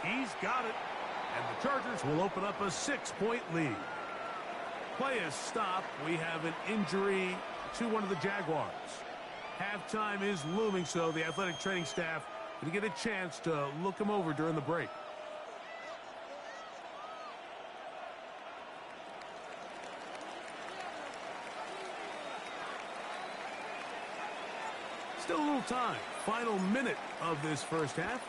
He's got it. And the Chargers will open up a 6-point lead. Play is stopped. We have an injury to one of the Jaguars. Halftime is looming, so the athletic training staff going to get a chance to look him over during the break. Still a little time. Final minute of this first half.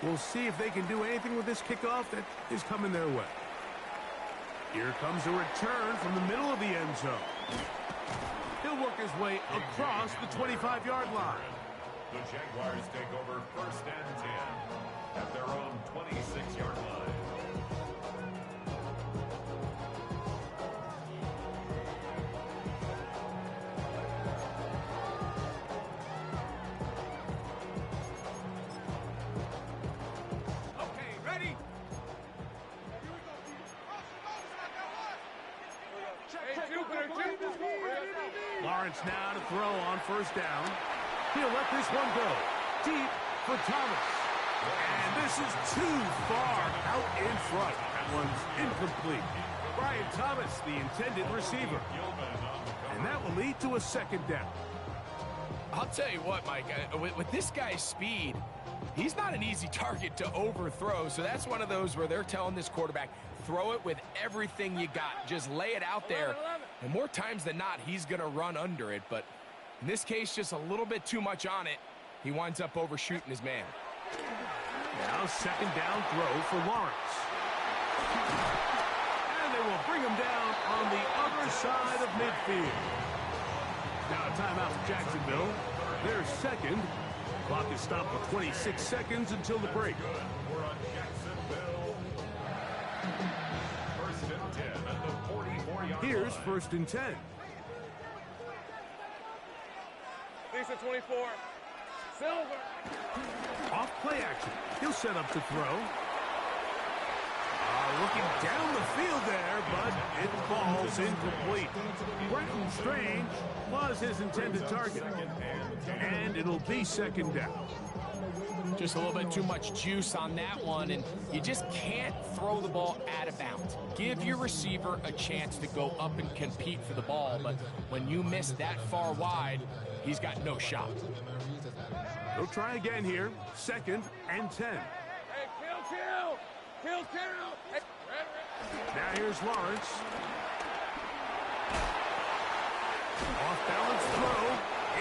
We'll see if they can do anything with this kickoff that is coming their way. Here comes a return from the middle of the end zone. He'll work his way across the 25-yard line. The Jaguars take over 1st and 10 at their own 26-yard line. Lawrence now to throw on 1st down. He'll let this one go deep for Thomas. And this is too far out in front. That one's incomplete. Brian Thomas, the intended receiver. And that will lead to a 2nd down. I'll tell you what, Mike, with this guy's speed, he's not an easy target to overthrow. So that's one of those where they're telling this quarterback, throw it with everything you got. Just lay it out there. And more times than not, he's going to run under it. But in this case, just a little bit too much on it. He winds up overshooting his man. Now 2nd down throw for Lawrence. And they will bring him down on the other side of midfield. Now a timeout for Jacksonville. Their 2nd. Clock is stopped for 26 seconds until the break. We're on Jacksonville. 1st and 10 at the 44-yard line. Here's 1st and 10. Lisa 24. Silver. Off play action. He'll set up to throw. Looking down the field there, but it falls incomplete. Brenton Strange was his intended target. And it'll be 2nd down. Just a little bit too much juice on that one, and you just can't throw the ball out of bounds. Give your receiver a chance to go up and compete for the ball, but when you miss that far wide, he's got no shot. He'll try again here. 2nd and 10. Hey, kill. Kill. Hey, now here's Lawrence. Off-balance throw.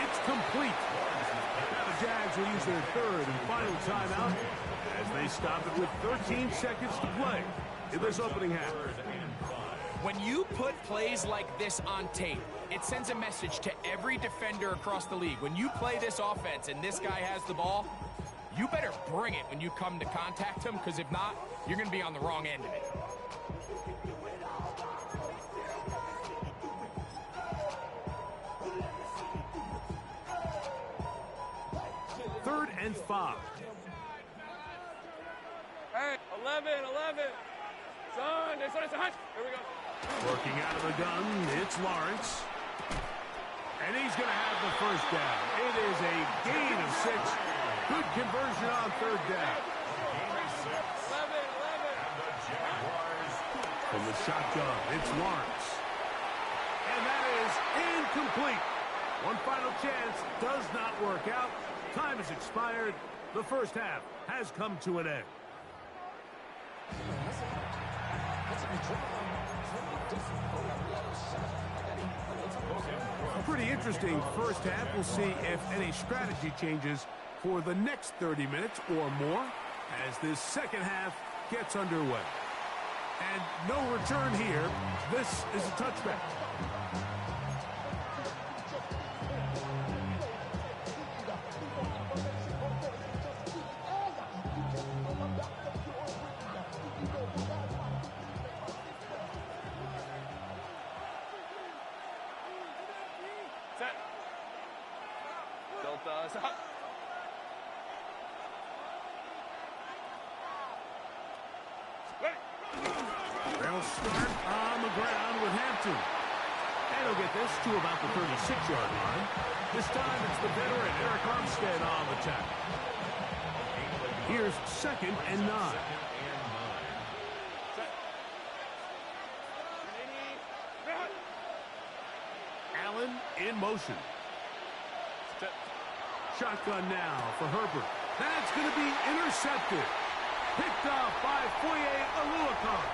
It's complete. Now the Jags will use their 3rd and final timeout as they stop it with 13 seconds to play in this opening half. When you put plays like this on tape, it sends a message to every defender across the league. When you play this offense and this guy has the ball, you better bring it when you come to contact him, because if not, you're going to be on the wrong end of it. 3rd and 5. Hey, 11. Son, it's a hunch. Here we go. Working out of the gun, it's Lawrence. And he's going to have the 1st down. It is a gain of 6. Good conversion on 3rd down. 11. From the shotgun, it's Lawrence. And that is incomplete. One final chance does not work out. Time has expired. The first half has come to an end. A pretty interesting first half. We'll see if any strategy changes for the next 30 minutes or more as this second half gets underway. And no return here. This is a touchback. They'll start on the ground with Hampton. And he'll get this to about the 36-yard line. This time it's the veteran Eric Armstead on the tackle. Here's 2nd and 9. in motion. Shotgun now for Herbert. That's going to be intercepted. Picked off by Foye Oluokun.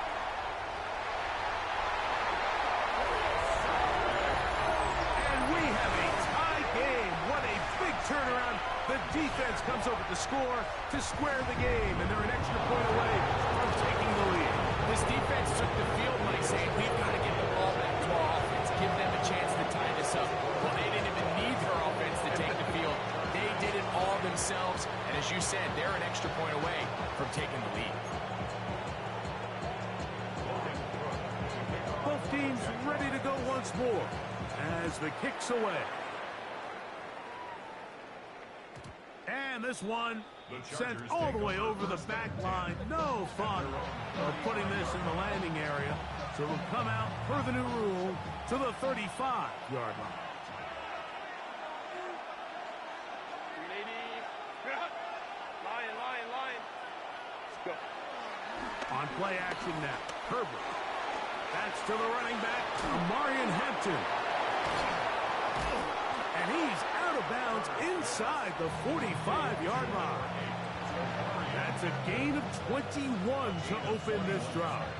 And we have a tie game. What a big turnaround. The defense comes over to score to square the game, and they're an extra point away from taking the lead. This defense took the field, Mike, saying we've got to get the ball back to our offense, give them a chance to tie this up. Well, they didn't even need their offense to take the field. They did it all themselves, and as you said, they're an extra point away from taking the lead. Both teams ready to go once more as the kick's away. And this one sent all the way over the back line. No fun of putting this in the landing area. So it'll come out per the new rule to the 35-yard line. On play action now, Herbert. That's to the running back, Omarion Hampton. And he's out of bounds inside the 45-yard line. That's a gain of 21 to open this drive.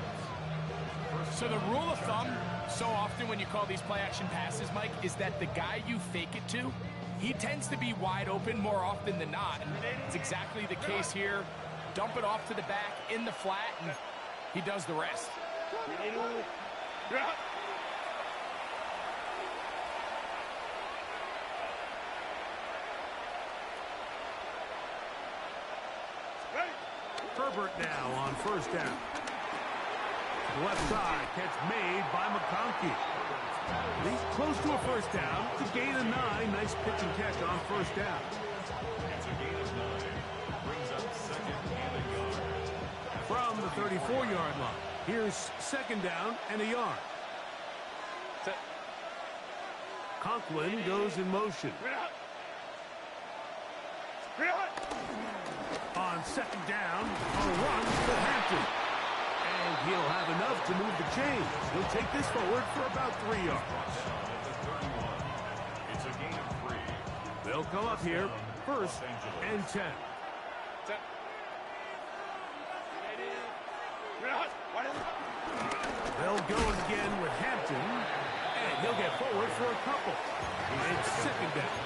So the rule of thumb, so often when you call these play-action passes, Mike, is that the guy you fake it to, he tends to be wide open more often than not. And it's exactly the case here. Dump it off to the back in the flat, and he does the rest. Herbert now on first down. Left side, catch made by McConkey. He's close to a first down. It's a gain of 9. Nice pitch and catch on first down. It's a gain of 9. Brings up second and a yard. From the 34-yard line, here's second down and a yard. Conklin goes in motion. On second down, a run to Hampton. And he'll have enough to move the chains. He'll take this forward for about 3 yards. It's a gain of 3. They'll come up here, first and 10. They'll go again with Hampton, and he'll get forward for a couple. It's second down.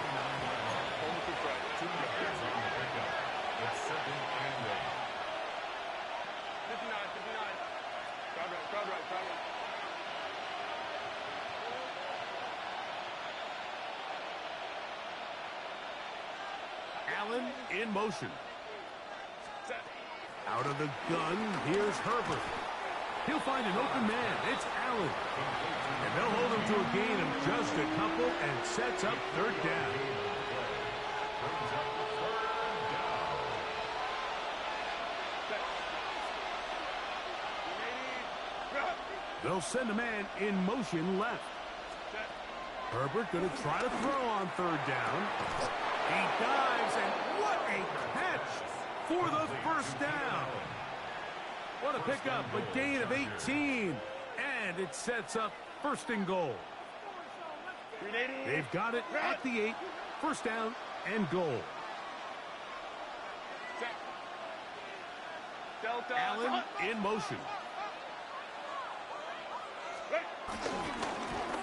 2 yards on the pickup. It's second and 8. 59. Crowd right. Allen in motion. Out of the gun, here's Herbert. He'll find an open man. It's Allen. And they'll hold him to a gain of just a couple and sets up third down. They'll send a man in motion left. Herbert going to try to throw on third down. He dives, and what a catch for the first down. What a pickup, a gain of 18. And it sets up first and goal. They've got it at the 8. First down and goal. Allen in motion.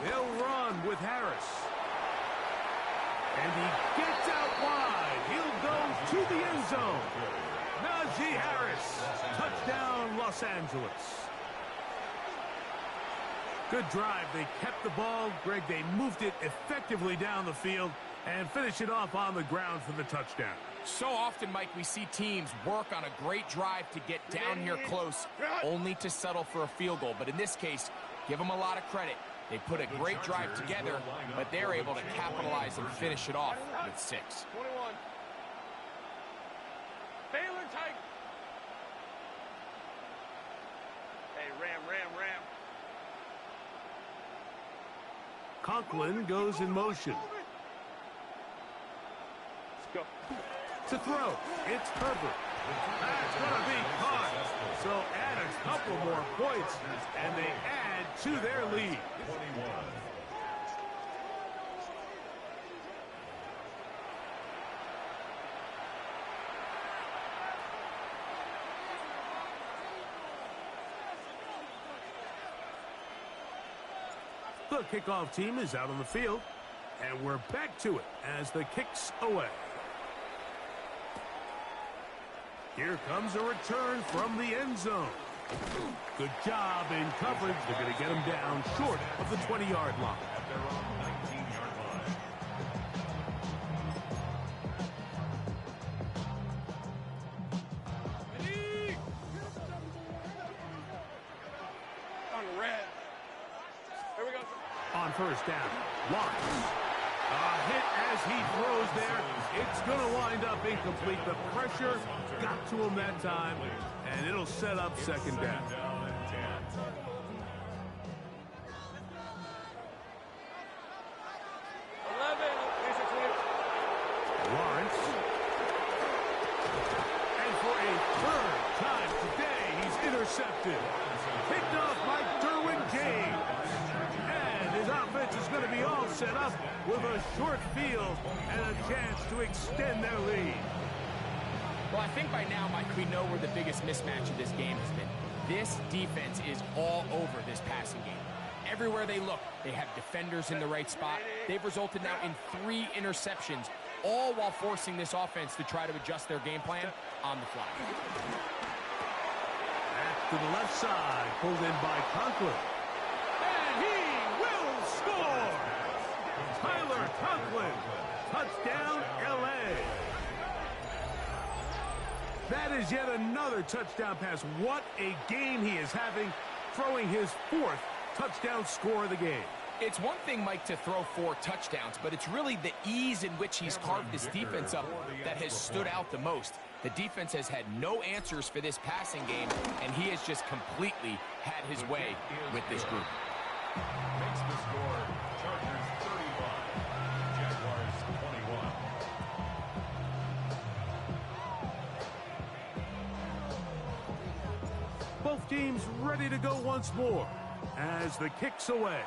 They'll run with Harris. And he gets out wide. He'll go to the end zone. Najee Harris. Touchdown, Los Angeles. Good drive. They kept the ball. Greg, they moved it effectively down the field and finish it off on the ground for the touchdown. So often, Mike, we see teams work on a great drive to get down here close, only to settle for a field goal. But in this case, give them a lot of credit. They put a great drive together, but they're able to capitalize and finish it off with 6. 21. Baylor Tiger. Hey, Ram. Conklin goes in motion. Let's go. To throw, it's Herbert. That's going to be caught. So add a couple more points, and they add to their lead. 21. The kickoff team is out on the field, and we're back to it as the kick's away. Here comes a return from the end zone. Good job in coverage. They're going to get him down short of the 20-yard line. At their own 19-yard line. On red. Here we go. On first down, Lawrence. A hit as he throws there. It's going to wind up incomplete. The pressure got to him that time, and it'll set up second down. Down and 10. Lawrence. And for a third time today, he's intercepted. Picked off by Derwin James. And his offense is going to be all set up with a short field and a chance to extend their lead. Well, I think by now, Mike, we know where the biggest mismatch of this game has been. This defense is all over this passing game. Everywhere they look, they have defenders in the right spot. They've resulted now in 3 interceptions, all while forcing this offense to try to adjust their game plan on the fly. Back to the left side, pulled in by Conklin. And he will score! Tyler Conklin, touchdown LA. That is yet another touchdown pass. What a game he is having, throwing his 4th touchdown score of the game. It's one thing, Mike, to throw 4 touchdowns, but it's really the ease in which he's carved this defense up that has stood out the most. The defense has had no answers for this passing game, and he has just completely had his way with this group. Makes the score Chargers 35, Jaguars 21. Both teams ready to go once more as the kick's away.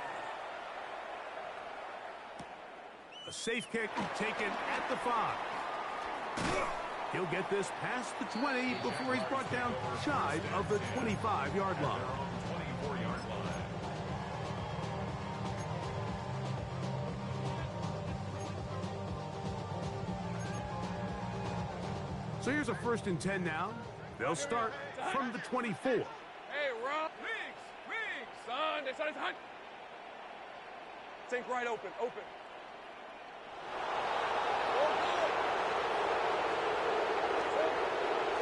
A safe kick taken at the 5. He'll get this past the 20 before he's brought down shy of the 25-yard line. 24-yard line. So here's a 1st and 10 now. They'll start from the 24. Hey, Rob. Wings, son. It's hunt. Think right open.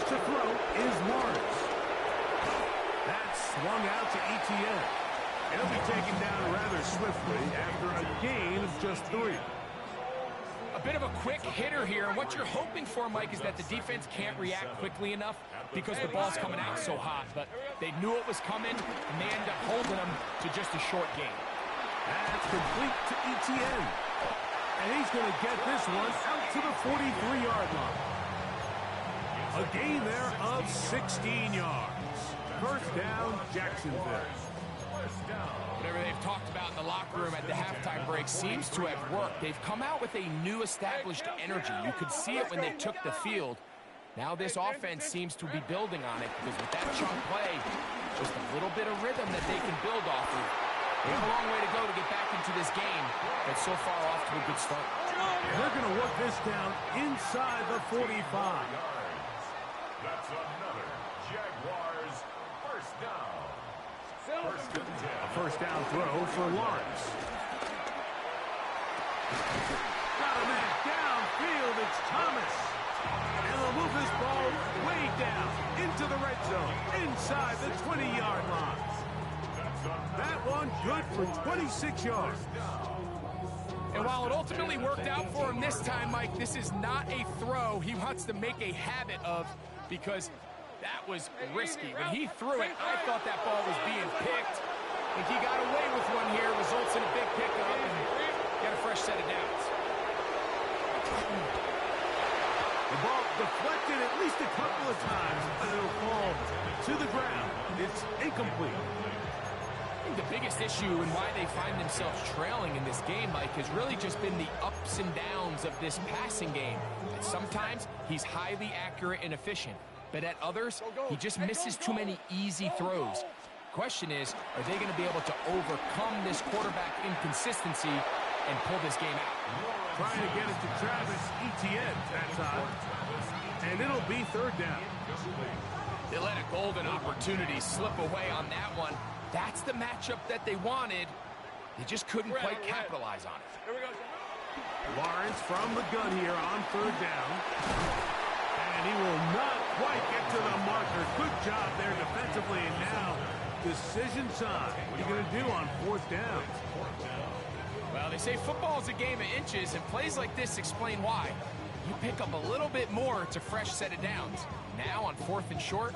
To throw is Lawrence. That's swung out to Etienne. He'll be taken down rather swiftly after a gain of just 3. A bit of a quick hitter here, and what you're hoping for, Mike, is that the defense can't react quickly enough because the ball's coming out so hot, but they knew it was coming, and they end up holding them to just a short gain. That's complete to Etienne. And he's going to get this one out to the 43-yard line. A gain there of 16 yards. First down, Jacksonville. Whatever they've talked about in the locker room at the halftime break seems to have worked. They've come out with a new established energy. You could see it when they took the field. Now this offense seems to be building on it because with that chunk play, just a little bit of rhythm that they can build off of. They have a long way to go to get back into this game, but so far off to a good start. They're going to work this down inside the 45. That's another Jaguars first down. First and 10. A first down throw for Lawrence. Got a man downfield. It's Thomas. And they'll move this ball way down into the red zone, inside the 20-yard line. That one good for 26 yards. And while it ultimately worked out for him this time, Mike, this is not a throw he wants to make a habit of because that was risky. When he threw it, I thought that ball was being picked. I think he got away with one here, results in a big pickup, and get a fresh set of downs. The ball deflected at least a couple of times, and it'll fall to the ground. It's incomplete. The biggest issue and why they find themselves trailing in this game, Mike, has really just been the ups and downs of this passing game. And sometimes he's highly accurate and efficient, but at others, he just misses too many easy throws. question is, are they going to be able to overcome this quarterback inconsistency and pull this game out? Trying to get it to Travis Etienne that time. And it'll be third down. They let a golden opportunity slip away on that one. That's the matchup that they wanted. They just couldn't quite capitalize on it. Here we go. Lawrence from the gun here on third down. And he will not quite get to the marker. Good job there defensively. And now, decision time. What are you going to do on fourth down? Well, they say football is a game of inches, and plays like this explain why. You pick up a little bit more, it's a fresh set of downs. Now on fourth and short,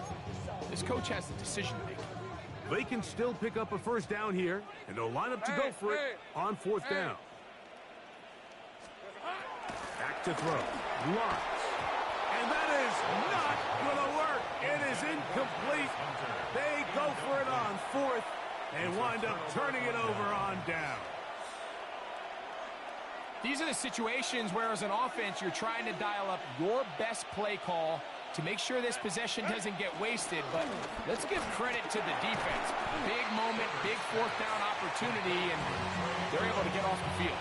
this coach has a decision to make. They can still pick up a first down here, and they'll line up to go for it on fourth down. Back to throw. Lawrence. And that is not going to work. It is incomplete. They go for it on fourth and wind up turning it over on down. These are the situations where, as an offense, you're trying to dial up your best play call to make sure this possession doesn't get wasted. But let's give credit to the defense. Big moment, big fourth down opportunity, and they're able to get off the field.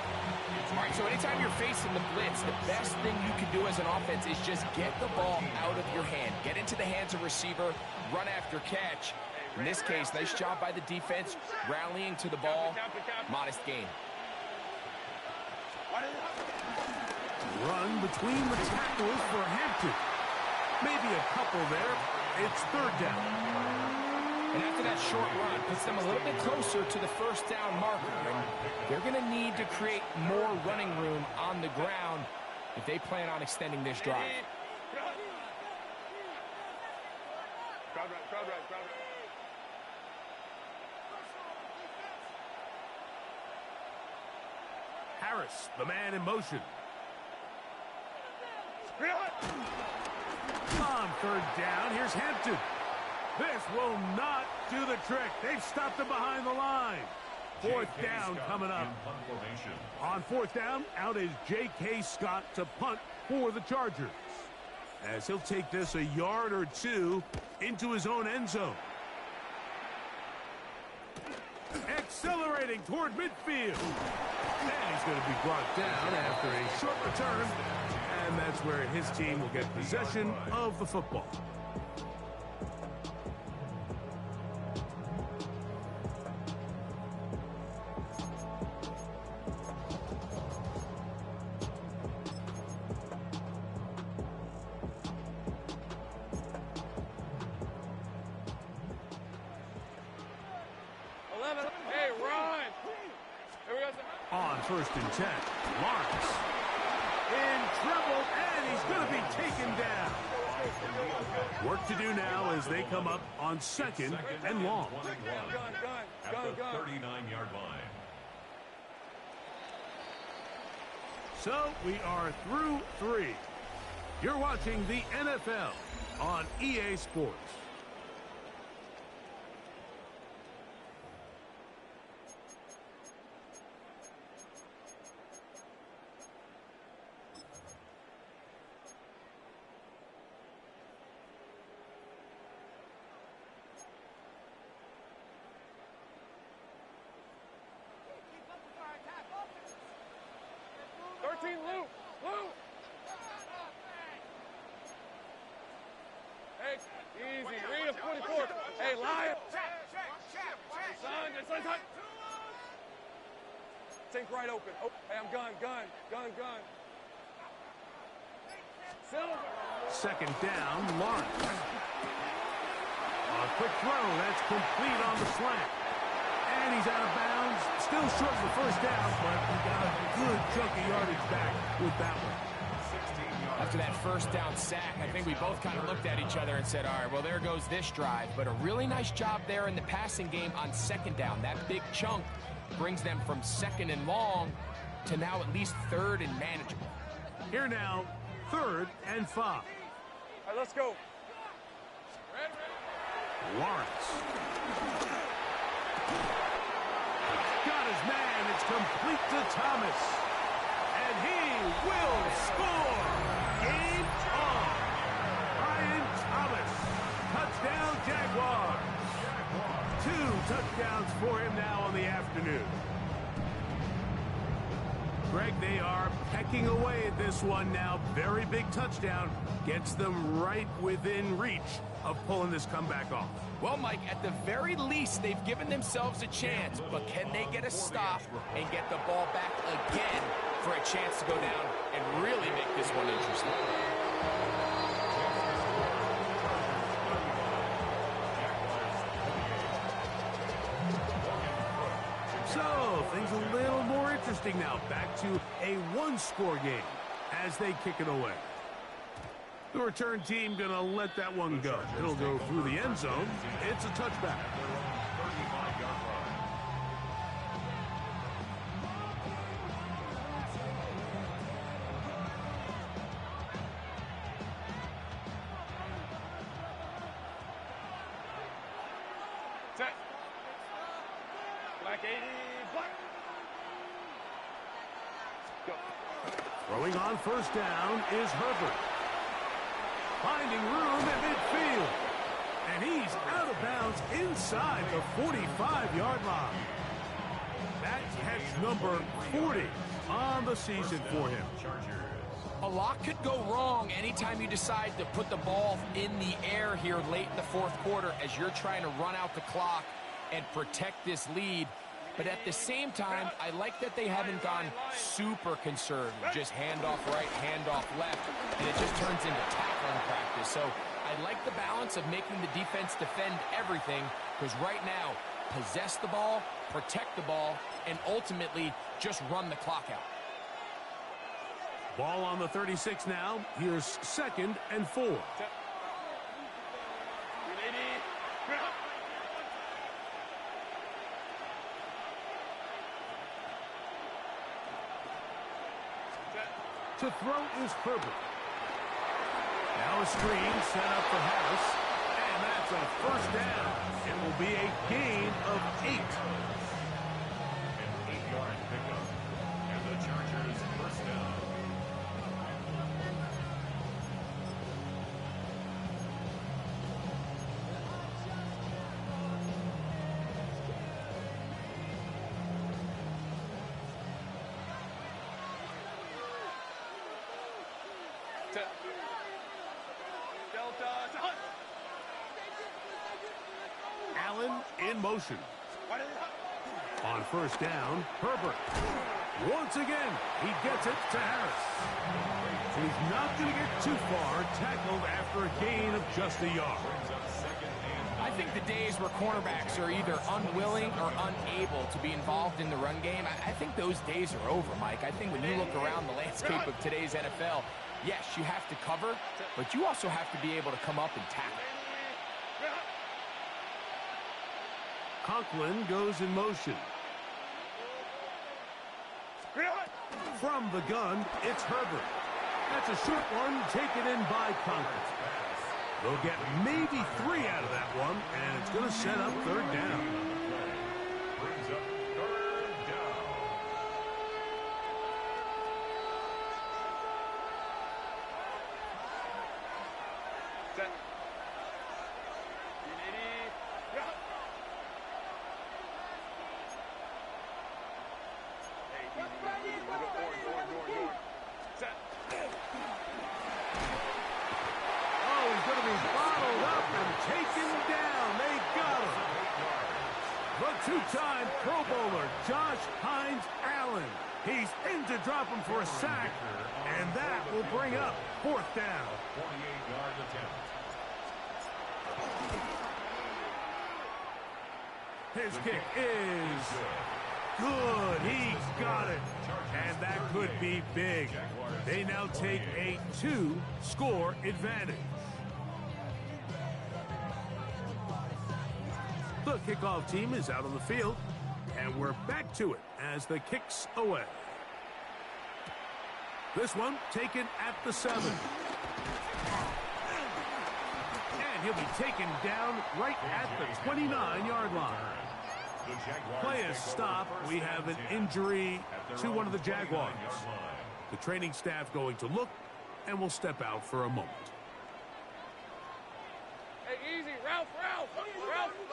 All right, so anytime you're facing the blitz, the best thing you can do as an offense is just get the ball out of your hand. Get into the hands of receiver, run after catch. In this case, nice job by the defense, rallying to the ball. Modest gain. Run between the tackles for Hampton. Maybe a couple there. It's third down. And after that short run, puts them a little bit closer to the first down marker. And they're going to need to create more running room on the ground if they plan on extending this drive. Crowd right. Harris, the man in motion. On third down, here's Hampton. This will not do the trick. They've stopped him behind the line. Fourth down coming up. On fourth down, out is J.K. Scott to punt for the Chargers, as he'll take this a yard or two into his own end zone. Accelerating toward midfield. And he's going to be brought down after a short return. And that's where his team will get possession of the football. On first and 10, Lawrence in trouble, and he's going to be taken down. Work to do now as they come up on second and long. At the 39-yard line. So we are through three. You're watching the NFL on EA Sports. Luke. Hey, easy. Read a 44. Hey, Lion. Son. Think right open. Oh, hey, I'm gun. Silver. Second down, Lawrence. A quick throw. That's complete on the slant. And he's out of bounds. Still short of the first down, but he got a good chunk of yardage back with that one. After that first down sack, I think we both kind of looked at each other and said, all right, well, there goes this drive. But a really nice job there in the passing game on second down. That big chunk brings them from second and long to now at least third and manageable. Here now, 3rd and 5. All right, let's go. Lawrence. Got his man. It's complete to Thomas. And he will score. Game on. Brian Thomas. Touchdown, Jaguars. 2 touchdowns for him now on the afternoon. Greg, they are pecking away at this one now. Very big touchdown. Gets them right within reach of pulling this comeback off. Well, Mike, at the very least, they've given themselves a chance, but can they get a stop and get the ball back again for a chance to go down and really make this one interesting? So, things a little more interesting now. Back to a one-score game as they kick it away. The return team going to let that one go. It'll go through the end zone. It's a touchback. Set. Black 80, black. Go. Throwing on first down is Herbert. Finding room at midfield. And he's out of bounds inside the 45-yard line. That's catch number 40 on the season for him. A lot could go wrong anytime you decide to put the ball in the air here late in the fourth quarter as you're trying to run out the clock and protect this lead. But at the same time, I like that they haven't gone super conservative. Just handoff right, handoff left, and it just turns into tackling practice. So I like the balance of making the defense defend everything, because right now, possess the ball, protect the ball, and ultimately just run the clock out. Ball on the 36 now. Here's 2nd and 4. To throw is Herbert. Now a screen set up for Harris. And that's a first down. It will be a gain of 8. An 8-yard pickup. And the Chargers first down. Allen in motion. On first down, Herbert. Once again, he gets it to Harris. So he's not going to get too far, tackled after a gain of just a yard. I think the days where cornerbacks are either unwilling or unable to be involved in the run game, I think those days are over, Mike. I think when you look around the landscape of today's NFL, yes, you have to cover, but you also have to be able to come up and tackle. Conklin goes in motion. From the gun, it's Herbert. That's a short one taken in by Conklin. They'll get maybe 3 out of that one, and it's going to set up 3rd down. Brings up 3rd down. Set. Two-time Pro Bowler Josh Hines Allen. He's in to drop him for a sack, and that will bring up 4th down. 48-yard attempt. His kick is good. He got it. And that could be big. They now take a 2-score advantage. The kickoff team is out on the field, and we're back to it as the kick's away. This one taken at the 7. And he'll be taken down right at the 29-yard line. Play is stopped. We have an injury to one of the Jaguars. The training staff going to look, and will step out for a moment. Hey, easy. Ralph.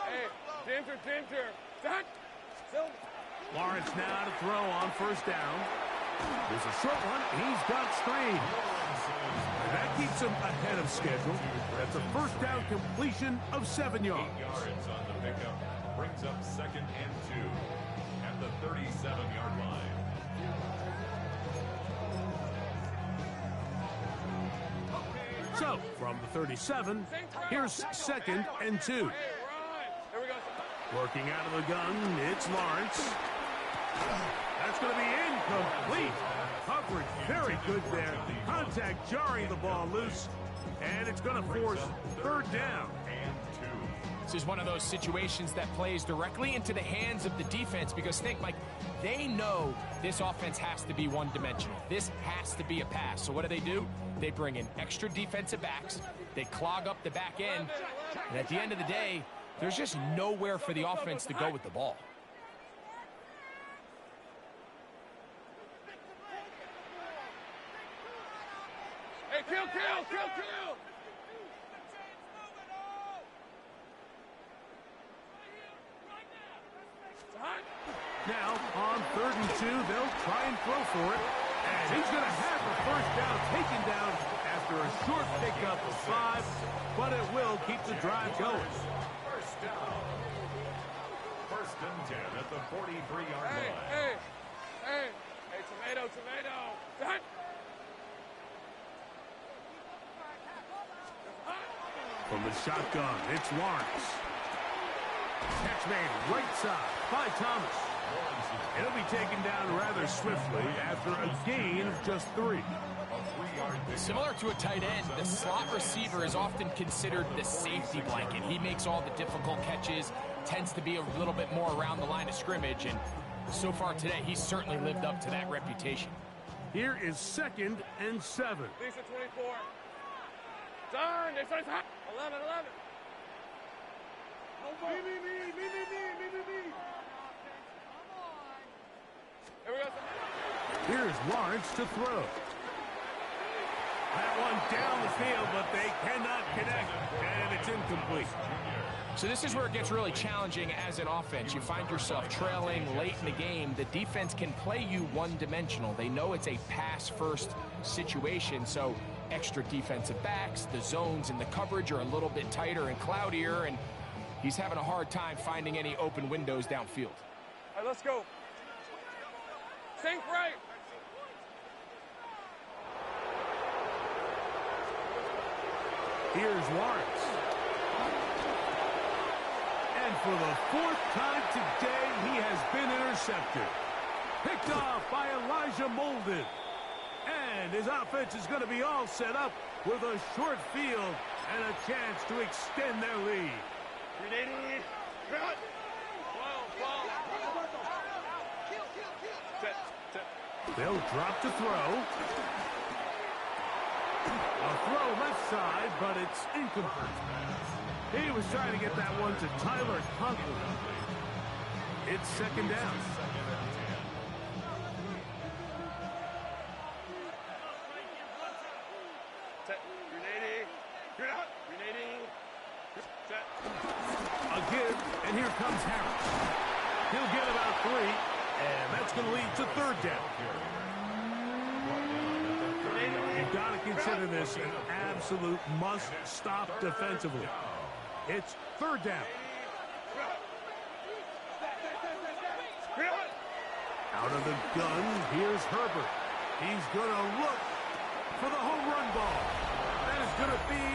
Hey, danger. Done. So. Lawrence now to throw on first down. There's a short one. He's got Strain. And that keeps him ahead of schedule. That's a first down completion of 7 yards. 8 yards on the pickup. Brings up 2nd and 2 at the 37-yard line. So, from the 37, here's 2nd and 2. Hey, run. Here we go. Working out of the gun, it's Lawrence. That's going to be incomplete. Coverage very good there. Contact jarring the ball loose. And it's going to force 3rd down. This is one of those situations that plays directly into the hands of the defense because think, Mike, they know this offense has to be one-dimensional. This has to be a pass. So what do? They bring in extra defensive backs. They clog up the back end. And at the end of the day, there's just nowhere for the offense to go with the ball. Hey, kill. Now, on 3rd and 2, they'll try and throw for it. And he's going to have the first down taken down after a short pickup of 5, but it will keep the drive going. First down. 1st and 10 at the 43-yard line. Hey, tomato. Done. From the shotgun, it's Lawrence. Catch made right side by Thomas. It'll be taken down rather swiftly after a gain of just 3. Similar to a tight end, the slot receiver is often considered the safety blanket. He makes all the difficult catches, tends to be a little bit more around the line of scrimmage, and so far today, he's certainly lived up to that reputation. Here is 2nd and 7. Lisa 24. Done. It's hot. 11. Me. Here we go. Here's Lawrence to throw. That one down the field, but they cannot connect, and it's incomplete. So this is where it gets really challenging as an offense. You find yourself trailing late in the game. The defense can play you one-dimensional. They know it's a pass-first situation, so extra defensive backs, the zones and the coverage are a little bit tighter and cloudier, and he's having a hard time finding any open windows downfield. All right, let's go. Think right. Here's Lawrence. And for the 4th time today, he has been intercepted. Picked off by Elijah Molden. And his offense is going to be all set up with a short field and a chance to extend their lead. They'll drop to throw. A throw left side, but it's incomplete. He was trying to get that one to Tyler Conklin. It's 2nd down. A give, and here comes Harris. He'll get about 3, and that's going to lead to 3rd down. You've got to consider this an absolute must-stop defensively. It's 3rd down. Out of the gun, here's Herbert. He's going to look for the home run ball. That is going to be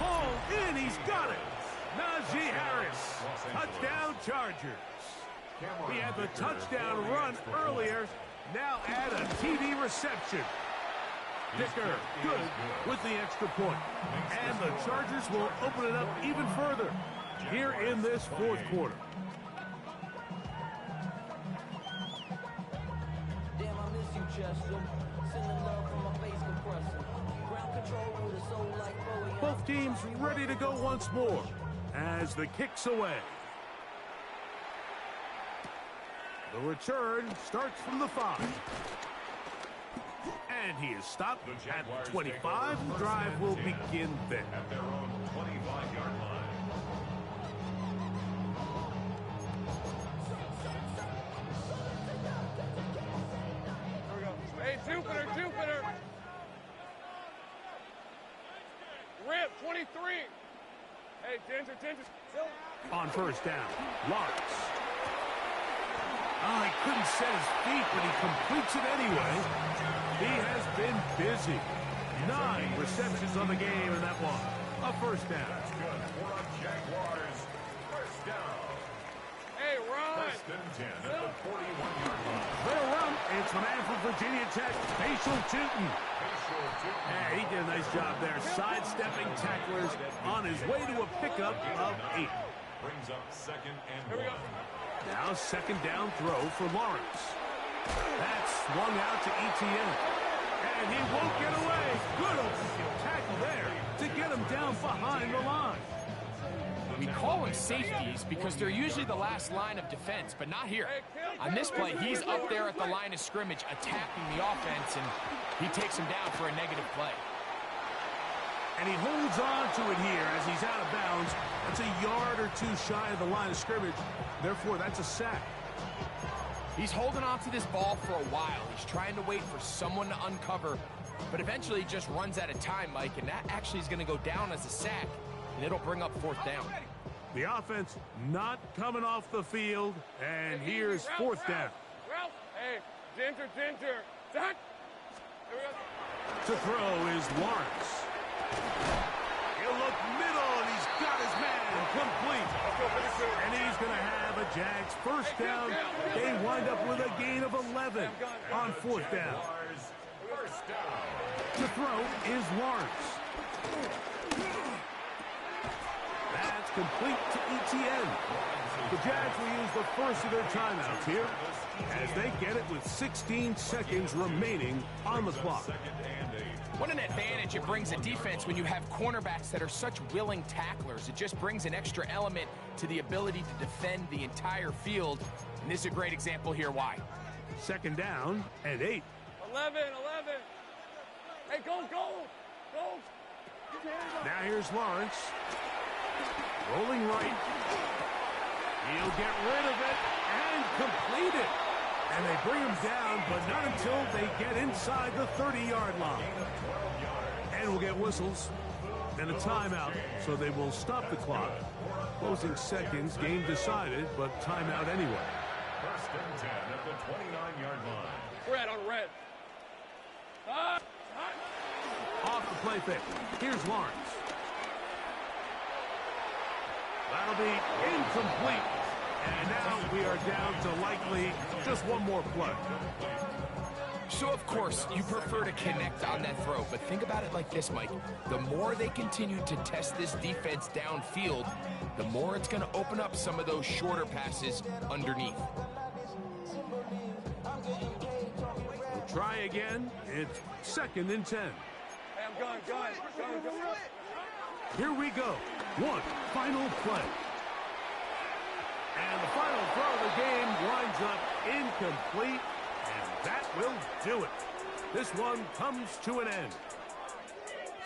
hauled in. He's got it. Najee Harris. Touchdown Chargers. We had the touchdown run earlier. Now add a TD reception. Dicker, good with the extra point. And the Chargers will open it up even further here in this 4th quarter. Damn, I miss you, Chester. Sending love from my face compressor. Ground control with a soul like Bowie. Both teams ready to go once more as the kick's away. The return starts from the 5. And he is stopped at the 25. The drive will begin then. At their own 25-yard line. On first down, Lawrence. Oh, he couldn't set his feet, but he completes it anyway. He has been busy. 9 receptions on the game in that one. A first down. That's good for the Jaguars. First down. Hey, run. First and 10 at the 41-yard line. They'll run. It's the man from Virginia Tech, Facial Tootin. Yeah, he did a nice job there, sidestepping tacklers on his way to a pickup of 8. Brings up second and Here we go. 1. Now second down throw for Lawrence. That's swung out to Etienne. And he won't get away. Good open tackle there to get him down behind the line. We call them safeties because they're usually the last line of defense, but not here. On this play, he's up there at the line of scrimmage attacking the offense, and he takes him down for a negative play. And he holds on to it here as he's out of bounds. That's a yard or 2 shy of the line of scrimmage. Therefore, that's a sack. He's holding on to this ball for a while. He's trying to wait for someone to uncover, but eventually he just runs out of time, Mike, and that actually is going to go down as a sack, and it'll bring up fourth down. The offense not coming off the field, and here's fourth down. Ralph. Hey, Ginger. Done. Here we go. To throw is Lawrence. He'll look middle, and he's got his man complete. And he's going to have a Jags first down. They wind up with a gain of 11 on fourth down. First down. To throw is Lawrence. That's complete to Etienne. The Jags will use the first of their timeouts here as they get it with 16 seconds remaining on the clock. Second and 8. What an advantage it brings a defense when you have cornerbacks that are such willing tacklers. It just brings an extra element to the ability to defend the entire field. And this is a great example here why. Second down and 8. 11. Hey, go. Now here's Lawrence. Rolling right. He'll get rid of it and complete it. And they bring him down, but not until they get inside the 30-yard line. And we'll get whistles and a timeout, so they will stop the clock. Closing seconds, game decided, but timeout anyway. First and 10 at the 29-yard line. Red on red. Off the play fake. Here's Lawrence. That'll be incomplete. And now we are down to likely just one more play. So, of course, you prefer to connect on that throw, but think about it like this, Mike. The more they continue to test this defense downfield, the more it's going to open up some of those shorter passes underneath. We'll try again. It's second and 10. Hey, I'm going. Here we go. One final play. And the final throw of the game winds up incomplete, and that will do it. This one comes to an end.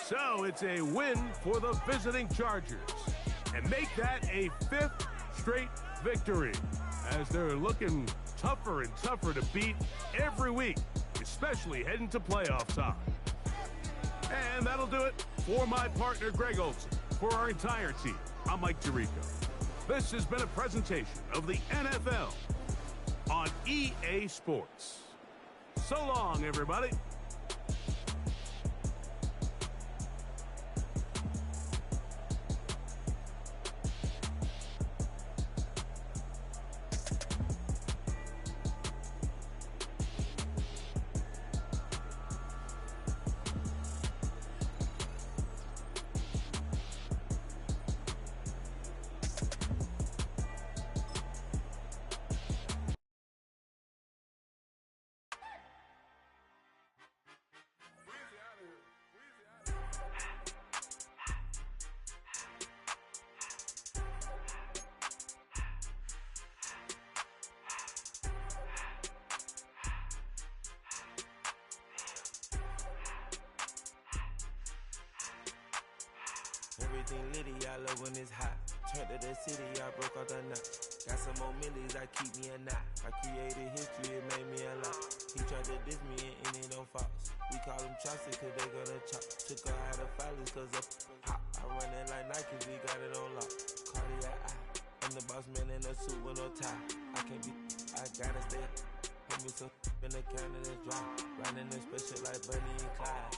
So it's a win for the visiting Chargers, and make that a 5th straight victory, as they're looking tougher and tougher to beat every week, especially heading to playoff time. And that'll do it for my partner, Greg Olson. For our entire team, I'm Mike Tirico. This has been a presentation of the NFL on EA Sports. So long, everybody. Everything litty, I love when it's hot. Turned to the city, I broke out the knot. Got some more millies, I keep me a knot. I created history, it made me a lot. He tried to diss me and it on Fox. We call them chopsticks cause they gonna chop. Took her out of filers cause up hot. I run it like Nike, we got it on lock. the boss man in a suit with no tie. I can't be, I gotta stay. Give me some in the counter that's dry. Riding in special like Bunny and Clyde.